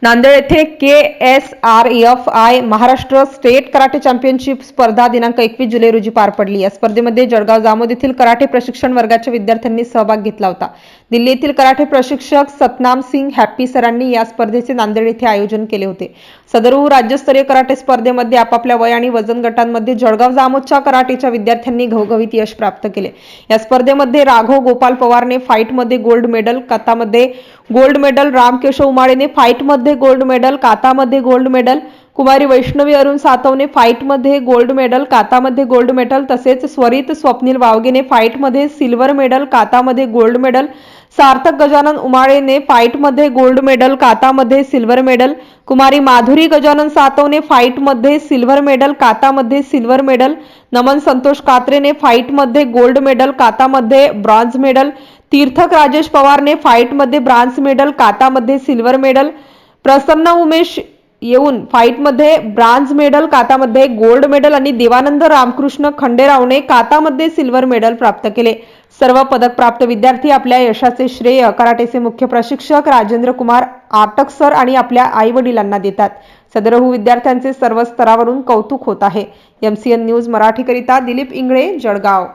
नांदेड येथे KSRFI Maharashtra state karate championship स्पर्धा दिनांक 21 जुलै रोजी पार पडली। या स्पर्धेमध्ये जळगाव जामोद येथील कराटे प्रशिक्षण वर्गाच्या विद्यार्थ्यांनी सहभाग घेतला होता। दिल्ली येथील कराटे प्रशिक्षक सतनाम सिंग हॅप्पी सरांनी या स्पर्धेचे नांदेड येथे आयोजन केले होते। सदर राज्यस्तरीय कराटे स्पर्धेमध्ये आपापल्या वय आणि वजन गटांमध्ये जळगाव जामोदच्या कराटेच्या विद्यार्थ्यांनी घवघवीत यश प्राप्त केले। या स्पर्धेमध्ये राघव गोपाल पवारने फाईटमध्ये गोल्ड मेडल, कातामध्ये गोल्ड मेडल, रामकेशव उमाळेने फाईटमध्ये गोल्ड मेडल, कातामध्ये गोल्ड मेडल, कुमारी वैष्णवी अरुण सातवने फाईटमध्ये गोल्ड मेडल, कातामध्ये गोल्ड मेडल, तसेच स्वरित स्वप्नील वावगेने फाईटमध्ये सिल्वर मेडल, कातामध्ये गोल्ड मेडल, सार्थक गजानन उमाळेने फाईटमध्ये गोल्ड मेडल, कातामध्ये सिल्वर मेडल, कुमारी माधुरी गजानन सातवने फाईटमध्ये सिल्वर मेडल, कातामध्ये सिल्वर मेडल, नमन संतोष कात्रेने फाईटमध्ये गोल्ड मेडल, कातामध्ये ब्रॉन्झ मेडल, तीर्थक राजेश पवारने फाईटमध्ये ब्रॉन्झ मेडल, कातामध्ये सिल्वर मेडल, प्रसन्न उमेश येऊन फाईटमध्ये ब्रॉन्झ मेडल, कातामध्ये गोल्ड मेडल आणि देवानंद रामकृष्ण खंडेरावने कातामध्ये सिल्वर मेडल प्राप्त केले। सर्व पदक प्राप्त विद्यार्थी आपल्या यशाचे श्रेय कराटेचे मुख्य प्रशिक्षक राजेंद्र कुमार आटक सर आणि आपल्या आई वडिलांना देतात। सदरहू विद्यार्थ्यांचे सर्व स्तरावरून कौतुक होत आहे। MCN न्यूज मराठीकरिता दिलीप इंगळे, जळगाव।